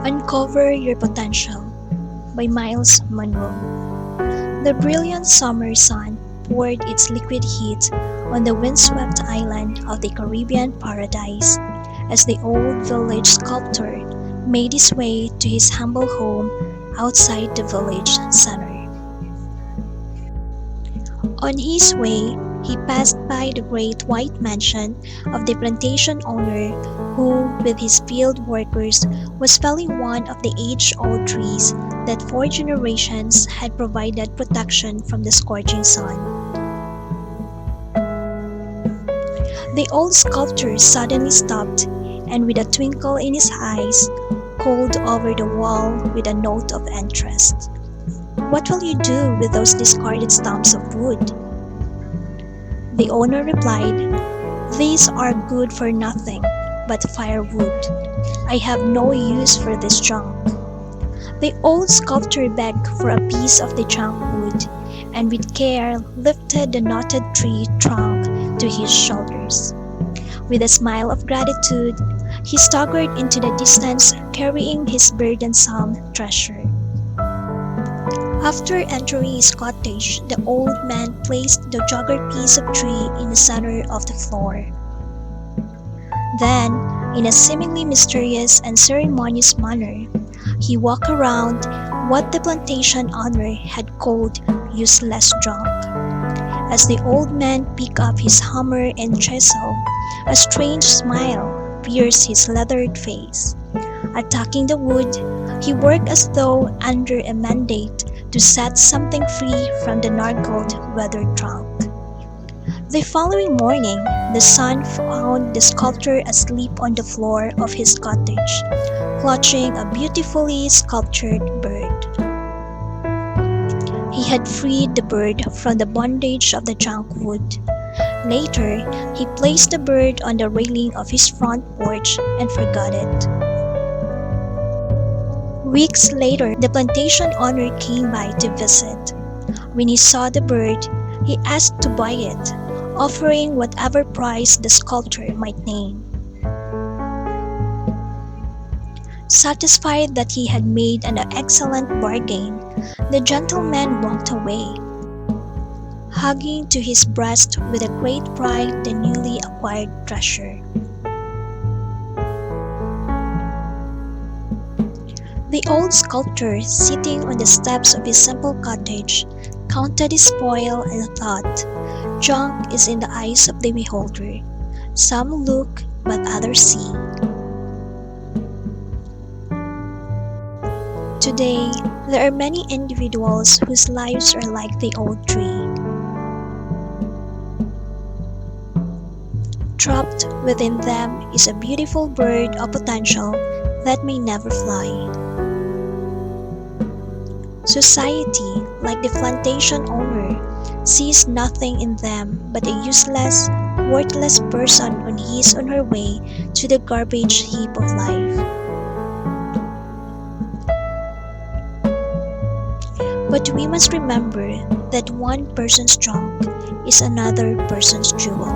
Uncover Your Potential by Myles Munroe. The brilliant summer sun poured its liquid heat on the windswept island of the Caribbean paradise as the old village sculptor made his way to his humble home outside the village center. On his way, he passed by the great white mansion of the plantation owner who, with his field workers, was felling one of the age-old trees that 4 generations had provided protection from the scorching sun. The old sculptor suddenly stopped and, with a twinkle in his eyes, called over the wall with a note of interest. "What will you do with those discarded stumps of wood?" The owner replied, "These are good for nothing but firewood. I have no use for this junk." The old sculptor begged for a piece of the junk wood and with care lifted the knotted tree trunk to his shoulders. With a smile of gratitude, he staggered into the distance carrying his burdensome treasure. After entering his cottage, the old man placed the jagged piece of tree in the center of the floor. Then, in a seemingly mysterious and ceremonious manner, he walked around what the plantation owner had called useless junk. As the old man picked up his hammer and chisel, a strange smile pierced his leathered face. Attacking the wood, he worked as though under a mandate to set something free from the gnarled, weathered trunk. The following morning, the sun found the sculptor asleep on the floor of his cottage, clutching a beautifully sculptured bird. He had freed the bird from the bondage of the junk wood. Later, he placed the bird on the railing of his front porch and forgot it. Weeks later, the plantation owner came by to visit. When he saw the bird, he asked to buy it, offering whatever price the sculptor might name. Satisfied that he had made an excellent bargain, the gentleman walked away, hugging to his breast with a great pride the newly acquired treasure. The old sculptor, sitting on the steps of his simple cottage, counted his spoil and thought, "Junk is in the eyes of the beholder. Some look, but others see." Today, there are many individuals whose lives are like the old tree. Trapped within them is a beautiful bird of potential that may never fly. Society, like the plantation owner, sees nothing in them but a useless, worthless person on his or her way to the garbage heap of life. But we must remember that one person's junk is another person's jewel.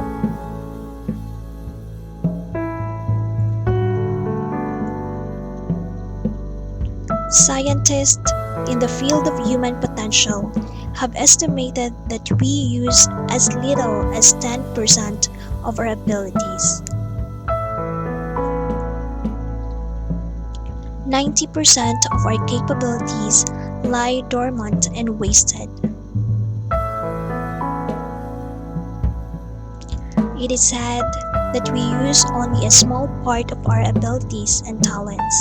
Scientists in the field of human potential have estimated that we use as little as 10% of our abilities. 90% of our capabilities lie dormant and wasted. It is said that we use only a small part of our abilities and talents.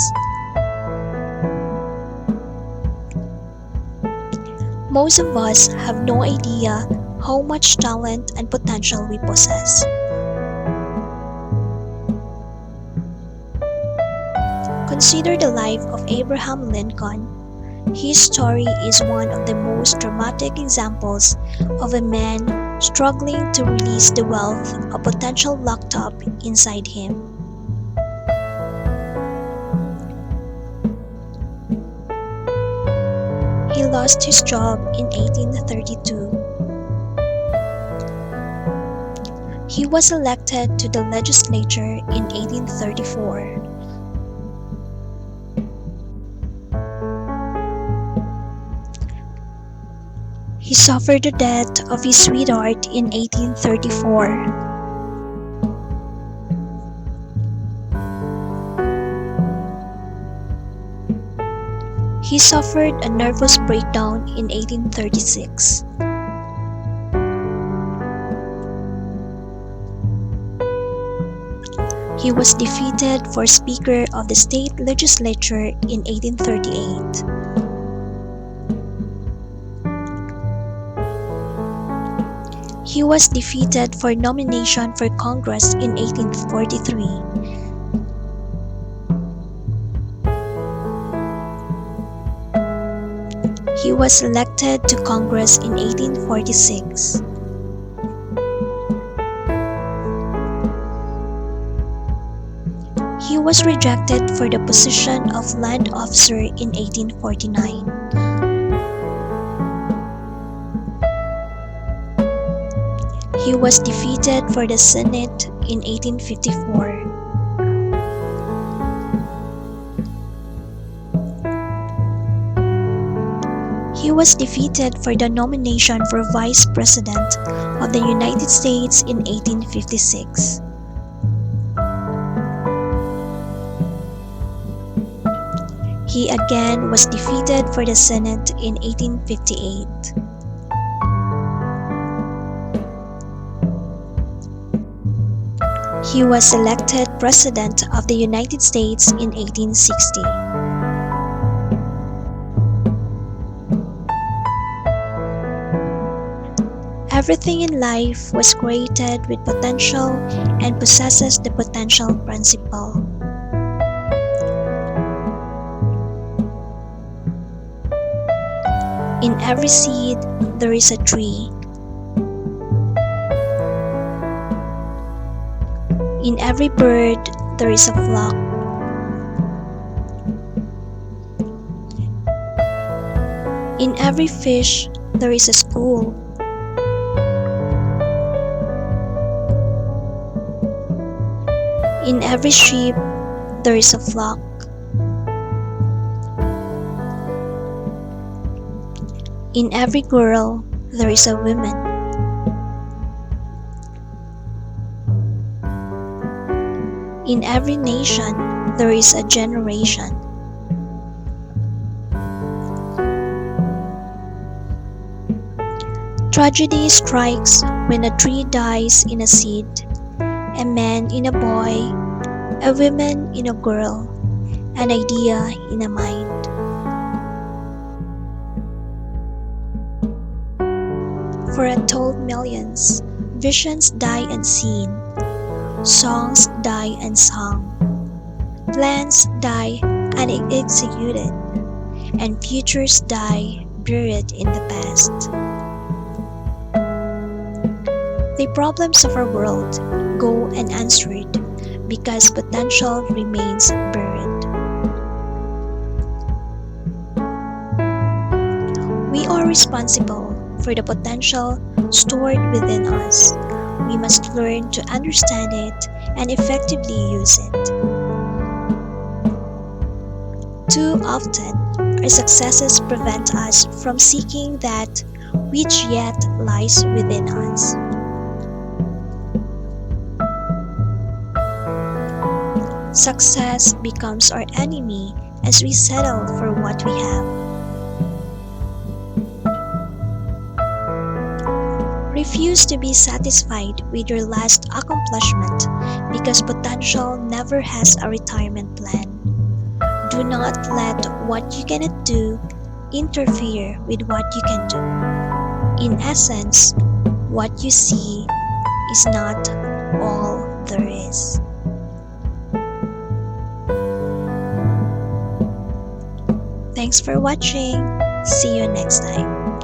Most of us have no idea how much talent and potential we possess. Consider the life of Abraham Lincoln. His story is one of the most dramatic examples of a man struggling to release the wealth of potential locked up inside him. He lost his job in 1832. He was elected to the legislature in 1834. He suffered the death of his sweetheart in 1834. He suffered a nervous breakdown in 1836. He was defeated for Speaker of the State Legislature in 1838. He was defeated for nomination for Congress in 1843. He was elected to Congress in 1846. He was rejected for the position of land officer in 1849. He was defeated for the Senate in 1854. He was defeated for the nomination for Vice President of the United States in 1856. He again was defeated for the Senate in 1858. He was elected President of the United States in 1860. Everything in life was created with potential and possesses the potential principle. In every seed, there is a tree. In every bird, there is a flock. In every fish, there is a school. In every sheep, there is a flock. In every girl, there is a woman. In every nation, there is a generation. Tragedy strikes when a tree dies in a seed, a man in a boy, a woman in a girl, an idea in a mind. For untold millions, visions die unseen, songs die unsung, plans die unexecuted, and futures die buried in the past. The problems of our world go unanswered because potential remains buried. We are responsible for the potential stored within us. We must learn to understand it and effectively use it. Too often, our successes prevent us from seeking that which yet lies within us. Success becomes our enemy as we settle for what we have. Refuse to be satisfied with your last accomplishment because potential never has a retirement plan. Do not let what you cannot do interfere with what you can do. In essence, what you see is not all there is. Thanks for watching. See you next time.